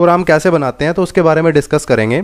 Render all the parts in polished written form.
Programme कैसे बनाते हैं तो उसके बारे में डिस्कस करेंगे।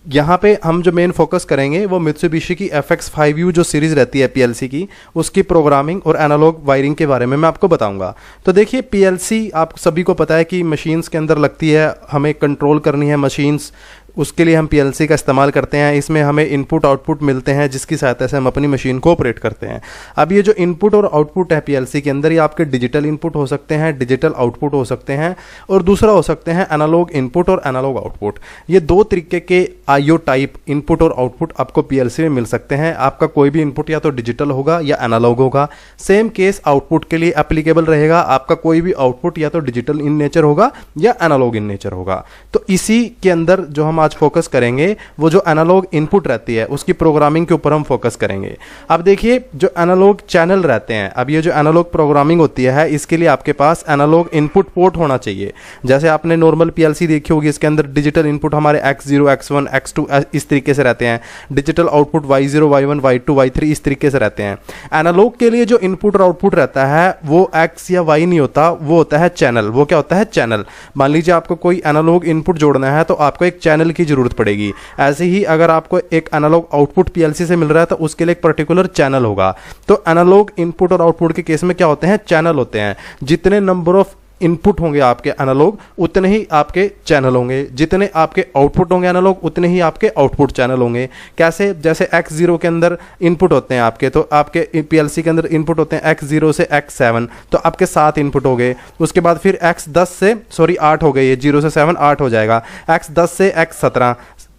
यहाँ पे हम जो मेन फोकस करेंगे वो मित्सुबिशी की FX5U जो सीरीज़ रहती है PLC की, उसकी प्रोग्रामिंग और एनालॉग वायरिंग के बारे में मैं आपको बताऊंगा। तो देखिए PLC आप सभी को पता है कि मशीन्स के अंदर लगती है, हमें कंट्रोल करनी है मशीन्स, उसके लिए हम PLC का इस्तेमाल करते हैं। इसमें हमें इनपुट आउटपुट मिलते हैं जिसकी सहायता से हम अपनी मशीन को ऑपरेट करते हैं। अब ये जो इनपुट और आउटपुट है PLC के अंदर, ये आपके डिजिटल इनपुट हो सकते हैं, डिजिटल आउटपुट हो सकते हैं, और दूसरा हो सकते हैं एनालॉग इनपुट और एनालॉग आउटपुट। ये दो तरीके के IO टाइप इनपुट और आउटपुट आपको PLC में मिल सकते हैं। आपका कोई भी इनपुट या तो डिजिटल होगा या एनालॉग होगा। सेम केस आउटपुट के लिए एप्लीकेबल रहेगा, आपका कोई भी आउटपुट या तो डिजिटल इन नेचर होगा या एनालॉग इन नेचर होगा। तो इसी के अंदर जो हम आज फोकस करेंगे वो जो एनालॉग इनपुट रहती है उसकी प्रोग्रामिंग के ऊपर हम फोकस करेंगे। अब देखिए जो एनालॉग चैनल रहते हैं, अब ये जो एनालॉग प्रोग्रामिंग होती है इसके लिए आपके पास एनालॉग इनपुट पोर्ट होना चाहिए। जैसे आपने नॉर्मल PLC देखी होगी, इसके अंदर डिजिटल इनपुट हमारे X0, X1, X2 इस तरीके से रहते हैं, digital output Y0, Y1, Y2, Y3 इस तरीके से रहते हैं। एनालॉग के लिए जो इनपुट और आउटपुट रहता है वो X या Y नहीं होता, वो होता है चैनल। वो क्या होता है? चैनल। मान लीजिए आपको कोई एनालॉग इनपुट जोड़ना है तो आपको एक चैनल की जरूरत पड़ेगी। ऐसे ही अगर आपको एक एनालॉग आउटपुट PLC से मिल रहा है तो उसके लिए एक पर्टिकुलर चैनल होगा। तो एनालॉग इनपुट और आउटपुट के केस में क्या होते हैं? चैनल होते हैं। जितने नंबर ऑफ इनपुट होंगे आपके एनालॉग उतने ही आपके चैनल होंगे, जितने आपके आउटपुट होंगे एनालॉग उतने ही आपके आउटपुट चैनल होंगे। कैसे? जैसे X0 के अंदर इनपुट होते हैं आपके, तो आपके PLC के अंदर इनपुट होते हैं X0 से X7, तो आपके 7 इनपुट हो गए। उसके बाद फिर X10 से 8 हो गए, ये 0 से 7 8 हो जाएगा। X10 से X17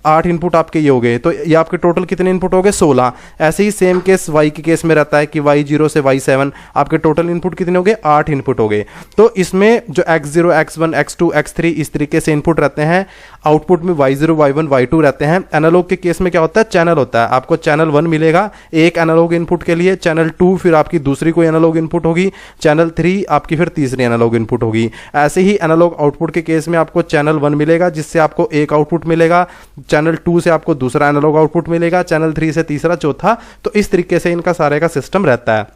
8 इनपुट आपके ये हो गए, तो ये आपके टोटल कितने इनपुट हो गए? 16। ऐसे ही सेम केस Y के केस में रहता है कि Y0 से Y7 आपके टोटल इनपुट कितने हो गए? 8 इनपुट हो गए। तो इसमें जो X0, X1, X2, X3 इस तरीके से इनपुट रहते हैं, आउटपुट में Y0, Y1, Y2 रहते हैं। एनालॉग के केस में क्या होता है? चैनल होता है। आपको चैनल 1 मिलेगा एक एनालॉग इनपुट के लिए, चैनल 2 फिर आपकी दूसरी कोई एनालॉग इनपुट होगी, चैनल 3 आपकी फिर तीसरी एनालॉग इनपुट होगी। ऐसे ही एनालॉग आउटपुट के केस में आपको चैनल 1 मिलेगा जिससे आपको एक आउटपुट मिलेगा, चैनल 2 से आपको दूसरा एनालॉग आउटपुट मिलेगा, चैनल 3 से तीसरा, चौथा। तो इस तरीके से इनका सारे का सिस्टम रहता है।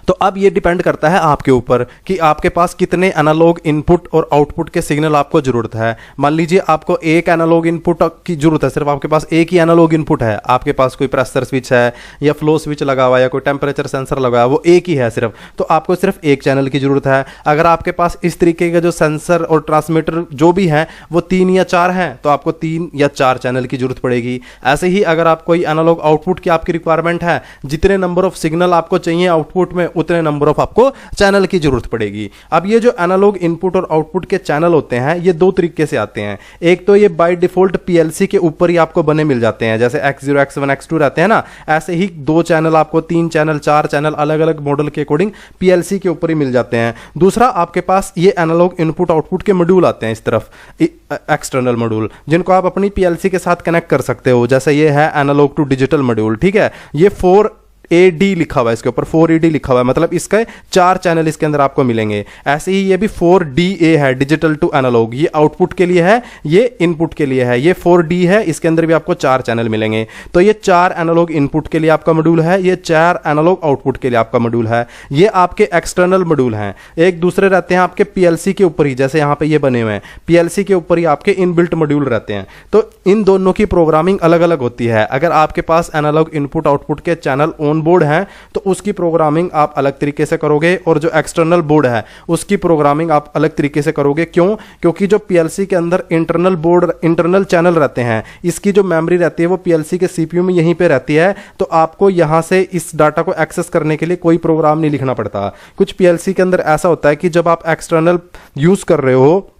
तो अब ये डिपेंड करता है आपके ऊपर कि आपके पास कितने एनालॉग इनपुट और आउटपुट के सिग्नल आपको जरूरत है। मान लीजिए आपको एक एनालॉग इनपुट की जरूरत है, सिर्फ आपके पास एक ही एनालॉग इनपुट है, आपके पास कोई प्रेशर स्विच है या फ्लो स्विच लगा हुआ है या कोई टेम्परेचर सेंसर लगा हुआ है, वो एक ही है सिर्फ, तो आपको सिर्फ एक चैनल की जरूरत है। अगर आपके पास इस तरीके के जो सेंसर और ट्रांसमीटर जो भी हैं वो 3 या 4 हैं तो आपको 3 या 4 चैनल की जरूरत पड़ेगी। ऐसे ही अगर आप कोई एनालॉग आउटपुट की आपकी रिक्वायरमेंट है, जितने नंबर ऑफ सिग्नल आपको चाहिए आउटपुट में उतने नंबर ऑफ आपको चैनल की जरूरत पड़ेगी। अब ये जो एनालॉग इनपुट और आउटपुट के चैनल होते हैं ये दो तरीके से आते हैं। एक तो ये बाय डिफॉल्ट PLC के ऊपर ही आपको बने मिल जाते हैं, जैसे X0, X1, X2 रहते हैं ना, ऐसे ही 2 चैनल आपको 3 चैनल 4 चैनल अलग अलग मॉडल के अकॉर्डिंग PLC के ऊपर ही मिल जाते हैं। दूसरा आपके पास ये एनालॉग इनपुट आउटपुट के मॉड्यूल आते हैं इस तरफ, एक्सटर्नल मॉड्यूल, जिनको आप अपनी PLC के साथ कनेक्ट कर सकते हो। जैसे ये है एनालॉग टू डिजिटल मॉड्यूल, ठीक है, ये 4AD लिखा हुआ है इसके ऊपर, 4AD लिखा हुआ है, मतलब इसके 4 चैनल इसके अंदर आपको मिलेंगे। ऐसे ही ये भी 4DA है, डिजिटल टू एनालॉग, ये आउटपुट के लिए है, ये इनपुट के लिए है। ये 4D है, इसके अंदर भी आपको 4 चैनल मिलेंगे। तो ये 4 एनालॉग इनपुट के लिए आपका मॉड्यूल है, ये 4 एनालॉग आउटपुट के लिए आपका मॉड्यूल है। ये आपके एक्सटर्नल मॉड्यूल हैं, एक दूसरे रहते हैं आपके PLC के ऊपर ही, जैसे यहाँ पे ये बने हुए हैं PLC के ऊपर ही आपके इनबिल्ट मॉड्यूल रहते हैं। तो इन दोनों की प्रोग्रामिंग अलग अलग होती है। अगर आपके पास एनालॉग इनपुट आउटपुट के चैनल बोर्ड है तो उसकी प्रोग्रामिंग आप अलग तरीके से करोगे, और जो एक्सटर्नल बोर्ड है उसकी प्रोग्रामिंग आप अलग तरीके से करोगे। क्यों? क्योंकि जो PLC के अंदर इंटरनल चैनल रहते हैं, इसकी जो मेमोरी रहती है वो PLC के CPU में यहीं पे रहती है, तो आपको यहां से इस डाटा को एक्सेस करने के लिए कोई प्रोग्राम नहीं लिखना पड़ता। कुछ PLC के अंदर ऐसा होता है कि जब आप एक्सटर्नल यूज कर रहे हो,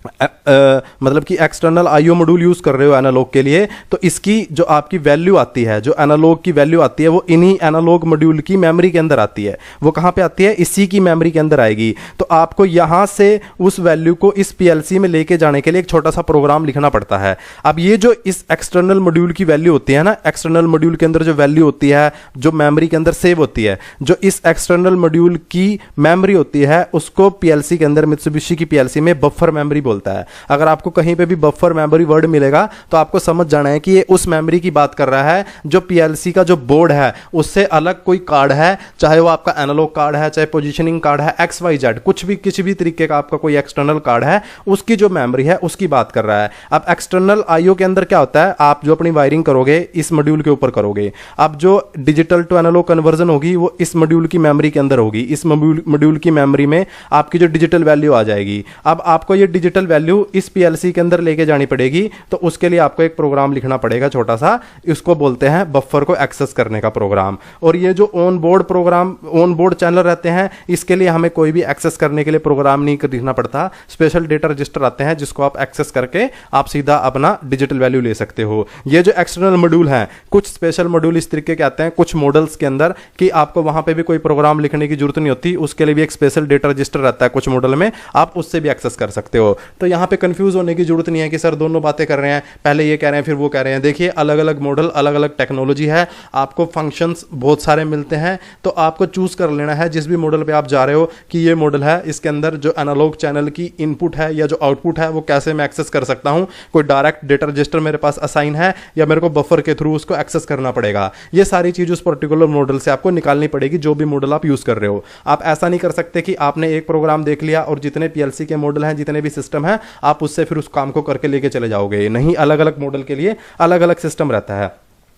मतलब कि एक्सटर्नल IO मॉड्यूल यूज कर रहे हो एनालॉग के लिए, तो इसकी जो आपकी वैल्यू आती है, जो एनालॉग की वैल्यू आती है वो इन्हीं एनालॉग मॉड्यूल की मेमोरी के अंदर आती है। वो कहां पे आती है? इसी की मेमोरी के अंदर आएगी। तो आपको यहां से उस वैल्यू को इस PLC में लेके जाने के लिए एक छोटा सा प्रोग्राम लिखना पड़ता है। अब ये जो इस एक्सटर्नल मॉड्यूल की वैल्यू होती है ना, एक्सटर्नल मॉड्यूल के अंदर जो वैल्यू होती है जो मेमोरी के अंदर सेव होती है, जो इस एक्सटर्नल मॉड्यूल की मेमोरी होती है उसको PLC के अंदर, मित्सुबिशी की PLC में बफर मेमोरी बोलते हैं। बोलता है। अगर आपको कहीं पे भी बफर मेमोरी वर्ड मिलेगा तो आपको समझ जाना है कि ये उस मेमोरी की बात कर रहा है जो पीएलसी का जो बोर्ड है उससे अलग कोई कार्ड है, चाहे वो आपका एनालॉग कार्ड है, चाहे पोजीशनिंग कार्ड है, एक्स वाई जेड, कुछ भी किसी भी तरीके का आपका कोई एक्सटर्नल कार्ड है, उसकी जो मेमोरी है उसकी बात कर रहा है। अब एक्सटर्नल आईओ के अंदर क्या होता है, आप जो अपनी वायरिंग करोगे इस मॉड्यूल के ऊपर करोगे। अब जो डिजिटल टू एनालॉग कन्वर्जन होगी वो इस मॉड्यूल की मेमोरी के अंदर होगी। इस मॉड्यूल की मेमोरी में आपकी जो डिजिटल वैल्यू आ जाएगी। अब आपको ये डिजिटल वैल्यू इस पीएलसी के अंदर लेके जानी पड़ेगी, तो उसके लिए आपको एक प्रोग्राम लिखना पड़ेगा छोटा सा, इसको बोलते हैं बफर को एक्सेस करने का प्रोग्राम। और ये जो on board program, on board channel रहते हैं, इसके लिए हमें कोई भी एक्सेस करने के लिए प्रोग्राम नहीं लिखना पड़ता। स्पेशल डेटा रजिस्टर आते हैं जिसको आप एक्सेस करके आप सीधा अपना डिजिटल वैल्यू ले सकते हो। ये जो एक्सटर्नल मॉड्यूल हैं, कुछ स्पेशल मॉड्यूल इस तरीके के आते हैं कुछ मॉडल्स के अंदर कि आपको वहां पे भी कोई प्रोग्राम लिखने की जरूरत नहीं होती, उसके लिए भी एक स्पेशल डेटा रजिस्टर रहता है कुछ मॉडल में, आप उससे भी एक्सेस कर सकते हो। तो यहां पे कंफ्यूज होने की जरूरत नहीं है कि सर दोनों बातें कर रहे हैं, पहले ये कह रहे हैं फिर वो कह रहे हैं। देखिए अलग अलग मॉडल, अलग अलग टेक्नोलॉजी है, आपको फंक्शंस बहुत सारे मिलते हैं, तो आपको चूज कर लेना है जिस भी मॉडल पे आप जा रहे हो कि ये मॉडल है, इसके अंदर जो एनालॉग चैनल की इनपुट है या जो आउटपुट है वो कैसे मैं एक्सेस कर सकता हूं। कोई डायरेक्ट डेटा रजिस्टर मेरे पास असाइन है या मेरे को बफर के थ्रू उसको एक्सेस करना पड़ेगा। ये सारी चीज उस पर्टिकुलर मॉडल से आपको निकालनी पड़ेगी, जो भी मॉडल आप यूज कर रहे हो। आप ऐसा नहीं कर सकते कि आपने एक प्रोग्राम देख लिया और जितने पीएलसी के मॉडल हैं, जितने भी सिस्टम है, आप उससे फिर उस काम को करके लेके चले जाओगे। नहीं, अलग अलग मॉडल के लिए अलग अलग सिस्टम रहता है।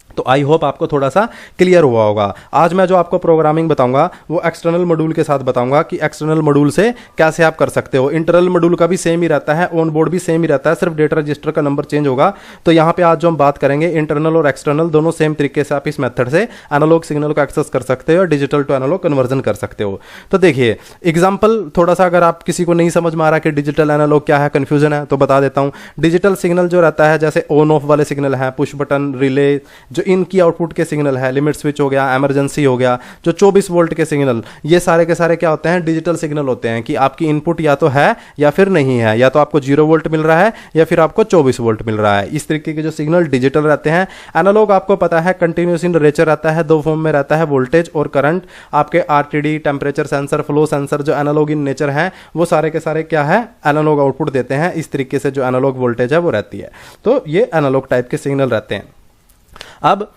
तो आई होप आपको थोड़ा सा क्लियर हुआ होगा। आज मैं जो आपको प्रोग्रामिंग बताऊंगा वो एक्सटर्नल मॉड्यूल के साथ बताऊंगा कि एक्सटर्नल मॉड्यूल से कैसे आप कर सकते हो। इंटरनल मॉड्यूल का भी सेम ही रहता है, ऑन बोर्ड भी सेम ही रहता है, सिर्फ डेटा रजिस्टर का नंबर चेंज होगा। तो यहाँ पे आज जो हम बात करेंगे, इंटरनल और एक्सटर्नल दोनों सेम तरीके से आप इस मेथड से एनालॉग सिग्नल को एक्सेस कर सकते हो और डिजिटल टू एनालॉग कन्वर्जन कर सकते हो। तो देखिए एग्जाम्पल थोड़ा सा, अगर आप किसी को नहीं समझ में आ रहा कि डिजिटल एनालॉग क्या है, कंफ्यूजन है, तो बता देता हूँ। डिजिटल सिग्नल जो रहता है, जैसे ऑन ऑफ वाले सिग्नल है, पुश बटन, रिले, जो इनकी आउटपुट के सिग्नल है, लिमिट स्विच हो गया, इमरजेंसी हो गया, जो 24 वोल्ट के सिग्नल, ये सारे के सारे क्या होते हैं, डिजिटल सिग्नल होते हैं कि आपकी इनपुट या तो है या फिर नहीं है, या तो आपको 0 वोल्ट मिल रहा है या फिर आपको 24 वोल्ट मिल रहा है। इस तरीके के जो सिग्नल डिजिटल रहते हैं। एनालॉग आपको पता है कंटिन्यूस इन नेचर रहता है, दो फॉर्म में रहता है, वोल्टेज और करंट। आपके RTD, temperature sensor, flow sensor जो एनालॉग इन नेचर है, वो सारे के सारे क्या है, एनालॉग आउटपुट देते हैं। इस तरीके से जो एनालॉग वोल्टेज है वो रहती है। तो ये एनालॉग टाइप के सिग्नल रहते हैं। अब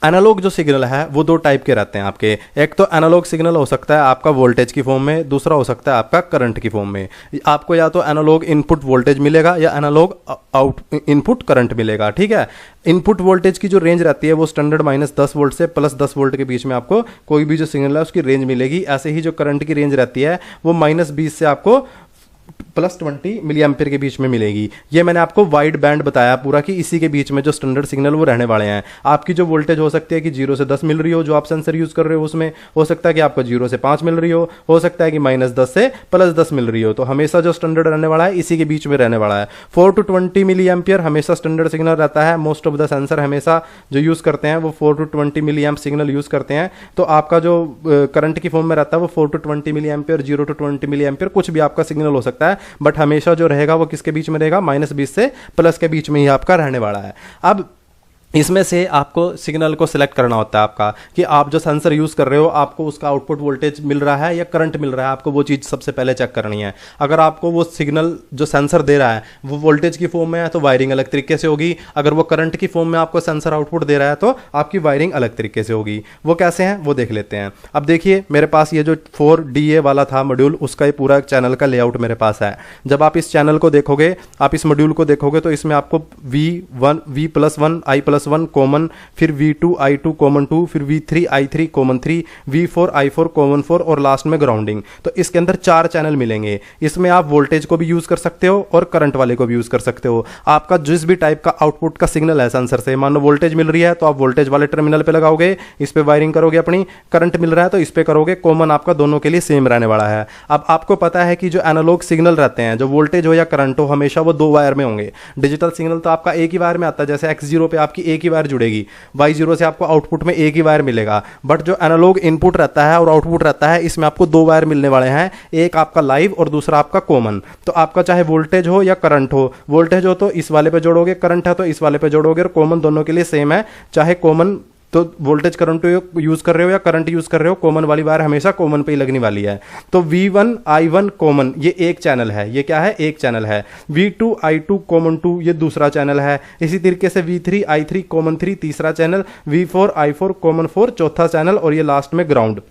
एनालॉग जो सिग्नल है वो दो टाइप के रहते हैं आपके। एक तो एनालॉग सिग्नल हो सकता है आपका वोल्टेज की फॉर्म में, दूसरा हो सकता है आपका करंट की फॉर्म में। आपको या तो एनालॉग इनपुट वोल्टेज मिलेगा या एनालॉग आउट इनपुट करंट मिलेगा। ठीक है, इनपुट वोल्टेज की जो रेंज रहती है वो स्टैंडर्ड -10 वोल्ट से +10 वोल्ट के बीच में आपको कोई भी जो सिग्नल है उसकी रेंज मिलेगी। ऐसे ही जो करंट की रेंज रहती है वो -20 से आपको +20 मिली एम्पियर के बीच में मिलेगी। ये मैंने आपको वाइड बैंड बताया पूरा कि इसी के बीच में जो स्टैंडर्ड सिग्नल वो रहने वाले हैं। आपकी जो वोल्टेज हो सकती है कि 0 से 10 मिल रही हो, जो आप सेंसर यूज कर रहे हो उसमें हो सकता है कि आपको 0 से 5 मिल रही हो सकता है कि -10 से +10 मिल रही हो। तो हमेशा जो स्टैंडर्ड रहने वाला है इसी के बीच में रहने वाला है। 4 to 20 मिली एम्पियर हमेशा स्टैंडर्ड सिग्नल रहता है। मोस्ट ऑफ द सेंसर हमेशा जो यूज करते हैं वो 4 to 20 milliamp signal use करते हैं। तो आपका जो करंट की फॉर्म में रहता है वो 4 to 20 milliampere, 0 to 20 milliampere, कुछ भी आपका सिग्नल हो सकता है, बट हमेशा जो रहेगा वो किसके बीच में रहेगा, -20 से प्लस के बीच में ही आपका रहने वाला है। अब इसमें से आपको सिग्नल को सिलेक्ट करना होता है आपका कि आप जो सेंसर यूज कर रहे हो आपको उसका आउटपुट वोल्टेज मिल रहा है या करंट मिल रहा है। आपको वो चीज सबसे पहले चेक करनी है। अगर आपको वो सिग्नल जो सेंसर दे रहा है वो वोल्टेज की फॉर्म में है तो वायरिंग अलग तरीके से होगी। अगर वो करंट की फॉर्म में आपको सेंसर आउटपुट दे रहा है तो आपकी वायरिंग अलग तरीके से होगी। वो कैसे हैं वो देख लेते हैं। अब देखिए मेरे पास ये जो 4DA वाला था मॉड्यूल, उसका ये पूरा चैनल का लेआउट मेरे पास है। जब आप इस चैनल को देखोगे, आप इस मॉड्यूल को देखोगे तो इसमें आपको V1, V+1, I+1 कॉमन, फिर V2, I2 कॉमन 2, फिर V3, I3 common 3, V4, I4 common 4 और लास्ट में ग्राउंडिंग। तो इसके अंदर 4 चैनल मिलेंगे। इसमें आप वोल्टेज को भी यूज कर सकते हो और करंट वाले को भी यूज कर सकते हो। आपका जिस भी टाइप का आउटपुट का सिग्नल है सेंसर से, मान लो वोल्टेज मिल रही है तो आप वोल्टेज वाले टर्मिनल पे लगाओगे, इस पे वायरिंग करोगे अपनी। करंट मिल रहा है तो इस पे करोगे। कॉमन आपका दोनों के लिए सेम रहने वाला है। अब आपको पता है कि जो एनालॉग सिग्नल रहते हैं, जो वोल्टेज हो या करंट हो, हमेशा वो 2 वायर में होंगे। डिजिटल सिग्नल तो आपका एक ही वायर में आता है, जैसे X0 पे आपकी एक ही वायर जुड़ेगी, Y0 से आपको आउटपुट में एक ही वायर मिलेगा। बट जो एनालॉग इनपुट रहता है और आउटपुट रहता है, इसमें आपको 2 वायर मिलने वाले हैं, एक आपका लाइव और दूसरा आपका कॉमन। तो आपका चाहे वोल्टेज हो या करंट हो, वोल्टेज हो तो इस वाले पे जोड़ोगे, करंट है तो इस वाले पे जोड़ोगे, और कॉमन दोनों के लिए सेम है। चाहे कॉमन तो वोल्टेज करंट यूज कर रहे हो या करंट यूज कर रहे हो, कॉमन वाली वायर हमेशा कॉमन पे ही लगने वाली है। तो V1 I1 कॉमन, ये एक चैनल है, ये क्या है, एक चैनल है। V2 I2 कॉमन 2, ये दूसरा चैनल है। इसी तरीके से V3 I3 कॉमन 3 तीसरा चैनल, V4 I4 कॉमन 4 चौथा चैनल, और ये लास्ट में ग्राउंड।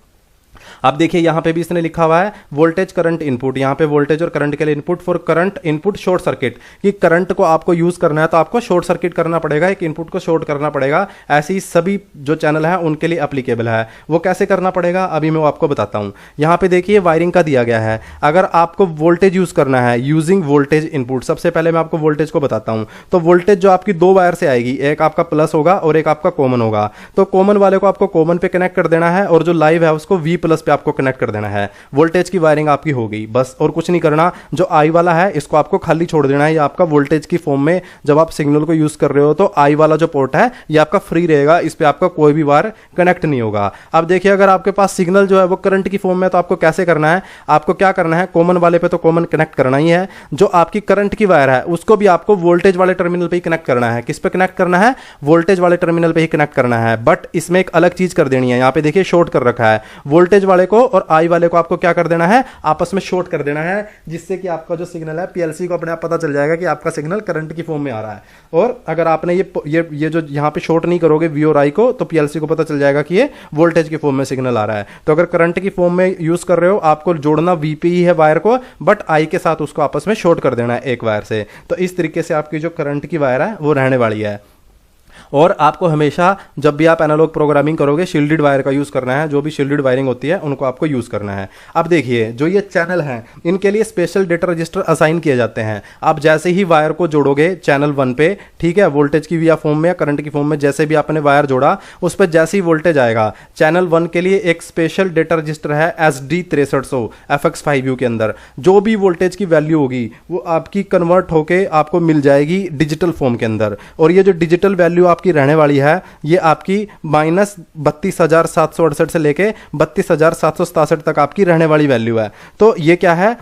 अब देखिए यहां पे भी इसने लिखा हुआ है वोल्टेज करंट इनपुट, यहां पे वोल्टेज और करंट के लिए input for current input short circuit, कि करंट को आपको यूज करना है तो आपको शॉर्ट सर्किट करना पड़ेगा, एक इनपुट को शॉर्ट करना पड़ेगा। ऐसे ही सभी जो चैनल है उनके लिए एप्लीकेबल है। वो कैसे करना पड़ेगा अभी मैं वो आपको बताता हूं। यहां पे देखिए वायरिंग का दिया गया है। अगर आपको वोल्टेज यूज करना है यूजिंग वोल्टेज इनपुट, सबसे पहले मैं आपको वोल्टेज को बताता हूं। तो वोल्टेज जो आपकी दो वायर से आएगी, एक आपका प्लस होगा और एक आपका कॉमन होगा। तो कॉमन वाले को आपको कॉमन पे कनेक्ट कर देना है और जो लाइव है उसको V प्लस पे आपको कनेक्ट कर देना है। वोल्टेज की वायरिंग आपकी हो गई बस, और कुछ नहीं करना। जो I वाला है इसको आपको खाली छोड़ देना है, ये आपका वोल्टेज की फॉर्म में जब आप सिग्नल को यूज कर रहे हो तो I वाला जो पोर्ट है ये आपका फ्री रहेगा, इस पे आपका कोई भी वायर कनेक्ट नहीं होगा। अब देखिए अगर आपके पास सिग्नल जो है वो करंट की फॉर्म में, तो आपको कैसे करना है, आपको क्या करना है, कॉमन वाले पे तो कॉमन कनेक्ट करना ही है। जो आपकी करंट की वायर है उसको भी आपको वोल्टेज वाले टर्मिनल पे ही कनेक्ट करना है। किस पे कनेक्ट करना है, वोल्टेज वाले टर्मिनल पे ही कनेक्ट करना है। बट इसमें एक अलग चीज कर देनी है, यहां पे देखिए शॉर्ट कर रखा है। वोल्टेज वाले को और I वाले को आपको क्या कर देना है, आपस में शॉर्ट कर देना है, जिससे कि आपका जो सिग्नल है पीएलसी को अपने आप पता चल जाएगा कि आपका सिग्नल करंट की फॉर्म में आ रहा है। और अगर आपने ये जो यहां पे शॉर्ट नहीं करोगे V और I को, तो पीएलसी को पता चल जाएगा कि ये वोल्टेज की फॉर्म में सिग्नल आ रहा है। तो अगर करंट की फॉर्म में यूज कर रहे हो, आपको जोड़ना V पे ही है वायर को, बट I के साथ उसको आपस में शॉर्ट कर देना है एक वायर से। तो इस तरीके से आपकी जो करंट की वायर है वो रहने वाली है। और आपको हमेशा जब भी आप एनालॉग प्रोग्रामिंग करोगे शील्डेड वायर का यूज करना है, जो भी शील्डेड वायरिंग होती है उनको आपको यूज करना है। अब देखिए जो ये चैनल हैं इनके लिए स्पेशल डेटा रजिस्टर असाइन किए जाते हैं। आप जैसे ही वायर को जोड़ोगे चैनल 1 पे, ठीक है, वोल्टेज की या फॉर्म में या करंट की फॉर्म में, जैसे भी आपने वायर जोड़ा उस पर जैसे ही वोल्टेज आएगा, चैनल 1 के लिए एक स्पेशल डेटा रजिस्टर है SD 6300 FX5U के अंदर। जो भी वोल्टेज की वैल्यू होगी वो आपकी कन्वर्ट होके आपको मिल जाएगी डिजिटल फॉर्म के अंदर। और ये जो डिजिटल वैल्यू आपकी रहने वाली है ये आपकी -32,768 से लेके 32,767 तक आपकी रहने वाली वैल्यू है। तो ये क्या है,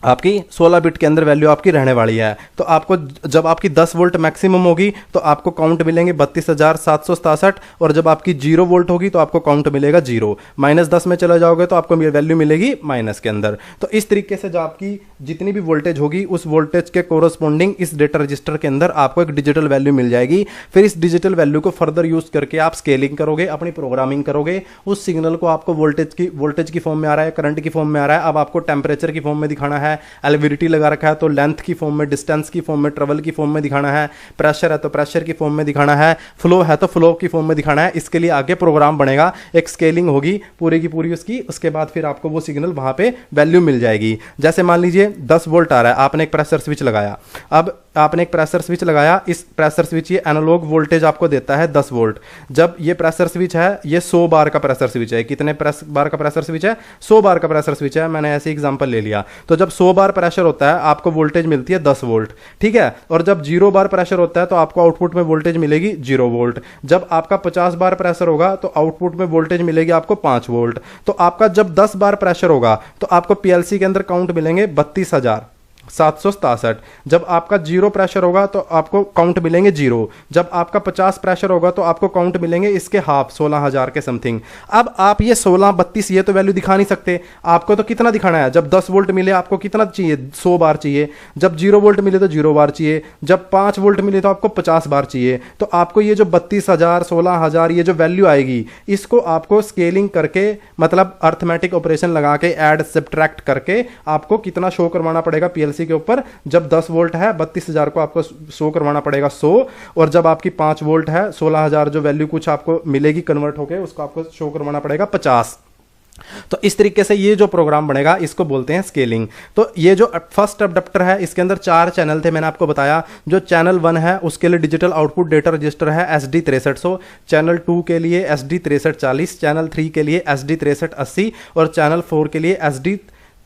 आपकी 16 बिट के अंदर वैल्यू आपकी रहने वाली है। तो आपको जब आपकी 10 वोल्ट मैक्सिमम होगी तो आपको काउंट मिलेंगे 32,767, और जब आपकी 0 वोल्ट होगी तो आपको काउंट मिलेगा 0। -10 में चले जाओगे तो आपको वैल्यू मिलेगी माइनस के अंदर। तो इस तरीके से जो आपकी जितनी भी वोल्टेज होगी उस वोल्टेज के कोरोस्पोंडिंग इस डेटा रजिस्टर के अंदर आपको एक डिजिटल वैल्यू मिल जाएगी। फिर इस डिजिटल वैल्यू को फर्दर यूज करके आप स्केलिंग करोगे, अपनी प्रोग्रामिंग करोगे। उस सिग्नल को आपको वोल्टेज की फॉर्म में आ रहा है, करंट की फॉर्म में आ रहा है, अब आपको टेम्परेचर की फॉर्म में दिखाना है, एलिविडिटी लगा रखा है तो लेंथ की फॉर्म में, डिस्टेंस की फॉर्म में, ट्रेवल की फॉर्म में दिखाना है, प्रेशर है तो प्रेशर की फॉर्म में दिखाना है, फ्लो है तो फ्लो की फॉर्म में दिखाना है। इसके लिए आगे प्रोग्राम बनेगा, एक स्केलिंग होगी पूरी की पूरी उसकी, उसके बाद फिर आपको वो सिग्नल वहां पे वैल्यू मिल जाएगी। जैसे मान लीजिए 10 वोल्ट आ रहा है, आपने एक प्रेशर स्विच लगाया। अब आपने एक प्रेशर स्विच लगाया, इस प्रेशर स्विच ये एनालॉग वोल्टेज आपको देता है 10 वोल्ट। जब ये प्रेशर स्विच है ये 100 बार का प्रेशर स्विच है। कितने बार का प्रेशर स्विच है, 100 बार का प्रेशर स्विच है, मैंने ऐसे एग्जांपल ले लिया। तो जब 100 बार प्रेशर होता है आपको वोल्टेज मिलती है 10 वोल्ट, ठीक है। और जब 0 बार प्रेशर होता है तो आपको आउटपुट में वोल्टेज मिलेगी 0 वोल्ट। जब आपका 50 बार प्रेशर होगा तो आउटपुट में वोल्टेज मिलेगी आपको 5 वोल्ट। तो आपका जब 10 बार प्रेशर होगा तो आपको पीएलसी के अंदर काउंट मिलेंगे 32,767। जब आपका 0 प्रेशर होगा तो आपको काउंट मिलेंगे 0। जब आपका 50 प्रेशर होगा तो आपको काउंट मिलेंगे इसके हाफ 16,000 के समथिंग। अब आप ये 16, 32 ये तो वैल्यू दिखा नहीं सकते, आपको तो कितना दिखाना है। जब 10 वोल्ट मिले आपको कितना चाहिए, 100 बार चाहिए। जब 0 वोल्ट मिले तो 0 बार चाहिए। जब 5 वोल्ट मिले तो आपको 50 बार चाहिए। तो आपको ये जो 32,000, 16,000 ये जो वैल्यू आएगी इसको आपको स्केलिंग करके, मतलब अर्थमेटिक ऑपरेशन लगा के, ऐड सब्ट्रैक्ट करके आपको कितना शो करवाना पड़ेगा पीएलसी के ऊपर। जब 10 वोल्ट है 32,000 को आपको शो करवाना पड़ेगा 100, और जब आपकी 5 वोल्ट है 16,000 जो वैल्यू कुछ आपको मिलेगी कन्वर्ट होकर, उसको आपको शो करवाना पड़ेगा 50। तो इस तरीके से ये जो प्रोग्राम बनेगा इसको बोलते हैं स्केलिंग। तो ये जो फर्स्ट अडप्टर है इसके अंदर 4 चैनल थे, मैंने आपको बताया। जो चैनल 1 है उसके लिए डिजिटल आउटपुट डेटा रजिस्टर है SD 6300, चैनल 2 के लिए SD 6340, चैनल 3 के लिए SD 6380 और चैनल 4 के लिए SD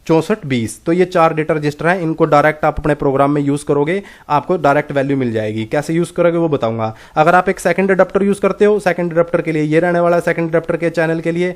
6420। तो ये 4 डेटा रजिस्टर हैं, इनको डायरेक्ट आप अपने प्रोग्राम में यूज करोगे, आपको डायरेक्ट वैल्यू मिल जाएगी। कैसे यूज करोगे वो बताऊंगा। अगर आप एक सेकंड अडप्टर यूज करते हो, सेकंड अडप्टर के लिए ये रहने वाला है, सेकंड अडप्टर के चैनल के लिए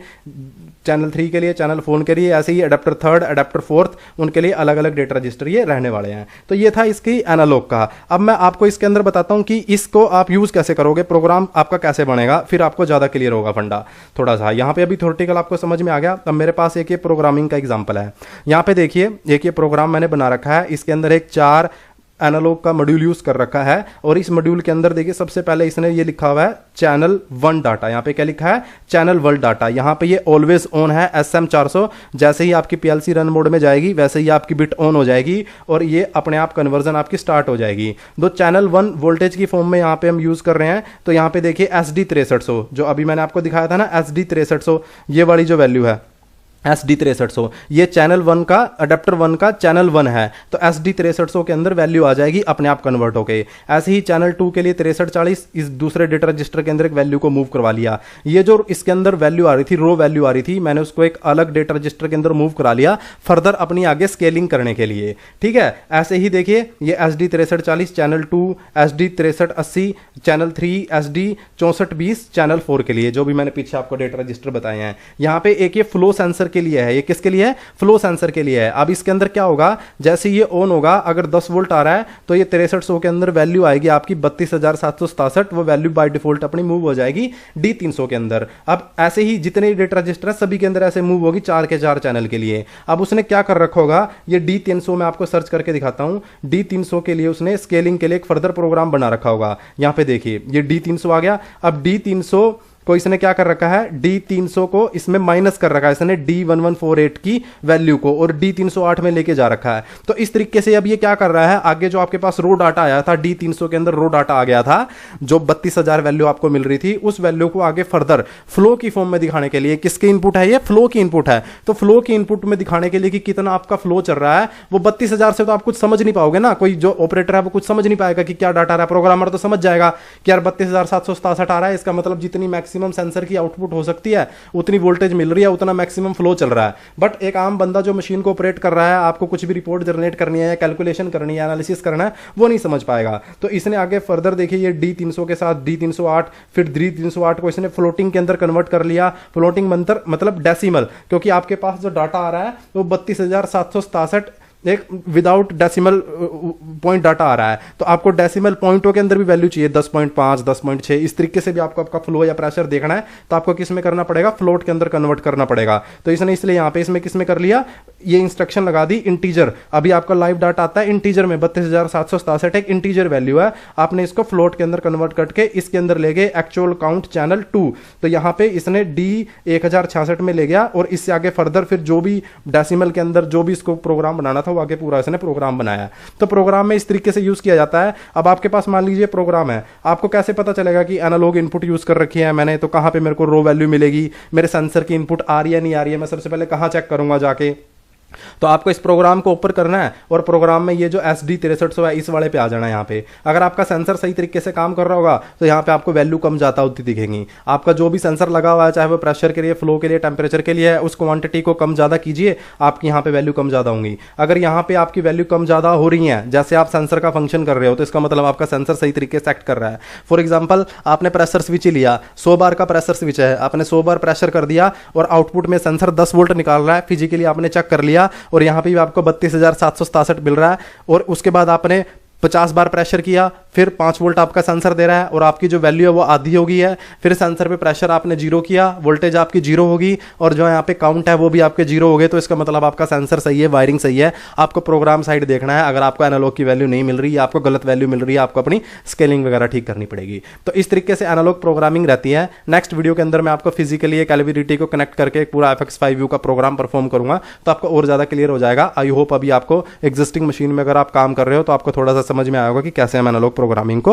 चैनल 3 के लिए, चैनल 4 के लिए, ऐसे ही अडेप्टर 3, अडेप्टर 4 उनके लिए अलग अलग डेटा रजिस्टर ये रहने वाले हैं। तो ये था इसकी एनालॉग का। अब मैं आपको इसके अंदर बताता हूं कि इसको आप यूज कैसे करोगे, प्रोग्राम आपका कैसे बनेगा, फिर आपको ज्यादा क्लियर होगा फंडा थोड़ा सा। यहां पे अभी थ्योरेटिकल आपको समझ में आ गया। अब मेरे पास एक ये प्रोग्रामिंग का एग्जांपल है। यहां पे देखिए एक ये प्रोग्राम मैंने बना रखा है, इसके अंदर एक 4 एनालॉग का मॉड्यूल यूज कर रखा है और इस मॉड्यूल के अंदर देखिए सबसे पहले इसने ये लिखा हुआ है चैनल 1 डाटा। यहां पे क्या लिखा है, चैनल 1 डाटा। यहां पे ये ऑलवेज ऑन है SM400। जैसे ही आपकी PLC रन मोड में जाएगी वैसे ही आपकी बिट ऑन हो जाएगी और ये अपने आप कन्वर्जन आपकी स्टार्ट हो जाएगी। दो चैनल 1 वोल्टेज की फॉर्म में यहां पे हम यूज कर रहे हैं। तो यहां पे देखिए SD6300 जो अभी मैंने आपको दिखाया था ना, SD6300 ये वाली जो वैल्यू है SD6300, ये चैनल 1 का, अडेप्टर 1 का चैनल 1 है। तो SD6300 के अंदर वैल्यू आ जाएगी अपने आप कन्वर्ट होके। ऐसे ही चैनल 2 के लिए 6340 इस दूसरे डेटा रजिस्टर के अंदर एक वैल्यू को मूव करवा लिया। ये जो इसके अंदर वैल्यू आ रही थी, रो वैल्यू आ रही थी, मैंने उसको एक अलग डेटा रजिस्टर के अंदर मूव करा लिया फर्दर अपनी आगे स्केलिंग करने के लिए। ठीक है, ऐसे ही देखिए ये SD6340 channel 2, SD6380 channel 3, SD6420 channel 4 के लिए, जो भी मैंने पीछे आपको डेटा रजिस्टर बताए हैं। यहां पे एक ये फ्लो सेंसर के लिए है। ये किसके लिए है, फ्लो सेंसर के लिए है। अब इसके अंदर क्या होगा, जैसे ये ऑन होगा, अगर 10 वोल्ट आ रहा है तो ये 6300 के अंदर वैल्यू आएगी आपकी 32767। वो वैल्यू बाय डिफॉल्ट अपनी मूव हो जाएगी D300 के अंदर। अब ऐसे ही जितने डेटा रजिस्टर है सभी के अंदर ऐसे मूव होगी 4 के 4 चैनल के लिए। अब उसने क्या कर रखा होगा, ये D300 में आपको सर्च करके दिखाता हूं। D300 के लिए उसने स्केलिंग के लिए एक फर्दर प्रोग्राम बना रखा होगा। यहां पे देखिए ये D300 आ गया। अब D300 को इसने क्या कर रखा है, D300 को इसमें माइनस कर रखा है इसने D1148 की वैल्यू को और D308 में लेके जा रखा है। तो इस तरीके से अब ये क्या कर रहा है, आगे जो आपके पास रो डाटा आया था, D300 के अंदर रो डाटा आ गया था जो 32000 वैल्यू आपको मिल रही थी, उस वैल्यू को आगे फर्दर फ्लो की फॉर्म में दिखाने के लिए, किसके इनपुट है ये, फ्लो की इनपुट है। तो फ्लो की इनपुट में दिखाने के लिए कि कितना आपका फ्लो चल रहा है, वो 32000 से तो आप कुछ समझ नहीं पाओगे ना, कोई जो ऑपरेटर है वो कुछ समझ नहीं पाएगा कि क्या डाटा आ रहा है। प्रोग्रामर तो समझ जाएगा कि यार 32767 आ रहा है, इसका मतलब जितनी मैक्सिमम सेंसर की आउटपुट हो सकती है उतनी वोल्टेज मिल रही है, उतना मैक्सिमम फ्लो चल रहा है। बट एक आम बंदा जो मशीन को ऑपरेट कर रहा है, आपको कुछ भी रिपोर्ट जनरेट करनी है, कैलकुलेशन करनी है, एनालिसिस करना है, वो नहीं समझ पाएगा। तो इसने आगे फर्दर देखिए ये D300 के साथ D308, फिर D308 को इसने फ्लोटिंग के अंदर कन्वर्ट कर लिया। फ्लोटिंग मतलब डेसिमल, क्योंकि आपके पास जो डाटा आ रहा है वो 32767 एक विदाउट डेसिमल पॉइंट डाटा आ रहा है। तो आपको डेसिमल पॉइंटों के अंदर भी वैल्यू चाहिए, 10.5, 10.6, इस तरीके से भी आपको आपका फ्लो या प्रेशर देखना है तो आपको किस में करना पड़ेगा, फ्लोट के अंदर कन्वर्ट करना पड़ेगा। तो इसने इसलिए यहां पे इसमें किस में कर लिया, ये इंस्ट्रक्शन लगा दी इंटीजर। अभी आपका लाइव डाटा आता है इंटीजर में, 32767 एक इंटीजर वैल्यू है, आपने इसको फ्लोट के अंदर कन्वर्ट करके इसके अंदर ले गए एक्चुअल काउंट चैनल 2। तो यहां पे इसने D1066 में ले गया और इससे आगे फर्दर फिर जो भी डेसिमल के अंदर जो भी इसको प्रोग्राम बनाना था वो आगे पूरा इसने प्रोग्राम बनाया। तो प्रोग्राम में इस तरीके से यूज किया जाता है। अब आपके पास मान लीजिए प्रोग्राम है, आपको कैसे पता चलेगा कि एनालॉग इनपुट यूज कर रखी है मैंने, तो कहां पे मेरे को रो वैल्यू मिलेगी, मेरे सेंसर की इनपुट आ रही है नहीं आ रही है, मैं सबसे पहले कहां चेक करूंगा जाके। तो आपको इस प्रोग्राम को ऊपर करना है और प्रोग्राम में ये जो SD6300 है इस वाले पे आ जाना है। यहाँ पे अगर आपका सेंसर सही तरीके से काम कर रहा होगा तो यहाँ पे आपको वैल्यू कम जाता होती दिखेंगी। आपका जो भी सेंसर लगा हुआ है, चाहे वो प्रेशर के लिए, फ्लो के लिए, टेम्परेचर के लिए है, उस क्वांटिटी को कम ज्यादा कीजिए, आपकी यहाँ पे वैल्यू कम ज्यादा होंगी। अगर यहाँ पे आपकी वैल्यू कम ज्यादा हो रही है, जैसे आप सेंसर का फंक्शन कर रहे हो, तो इसका मतलब आपका सेंसर सही तरीके से एक्ट कर रहा है। फॉर एग्जाम्पल आपने प्रेशर स्विच लिया, 100 बार का प्रेशर स्विच है, आपने 100 बार प्रेशर कर दिया और आउटपुट में सेंसर 10 वोल्ट निकाल रहा है, फिजिकली आपने चेक कर लिया और यहाँ पे आपको 32767 मिल रहा है। और उसके बाद आपने 50 बार प्रेशर किया, फिर 5 वोल्ट आपका सेंसर दे रहा है और आपकी जो वैल्यू है वो आधी हो गई है। फिर सेंसर पे प्रेशर आपने 0 किया, वोल्टेज आपकी 0 होगी और जो यहाँ पे काउंट है वो भी आपके 0 हो गए। तो इसका मतलब आपका सेंसर सही है, वायरिंग सही है। आपको प्रोग्राम साइड देखना है, अगर आपको एनालॉग की वैल्यू नहीं मिल रही है, आपको गलत वैल्यू मिल रही है, आपको अपनी स्केलिंग वगैरह ठीक करनी पड़ेगी। तो इस तरीके से एनालॉग प्रोग्रामिंग रहती है। नेक्स्ट वीडियो के अंदर मैं आपको फिजिकली एक एलवीडीटी को कनेक्ट करके एक पूरा FX5U का प्रोग्राम परफॉर्म करूंगा, तो आपको और ज्यादा क्लियर हो जाएगा। आई होप अभी आपको एग्जिस्टिंग मशीन में अगर आप काम कर रहे हो तो आपको थोड़ा सा समझ में आएगा कि कैसे हम एनालॉग प्रोग्रामिंग को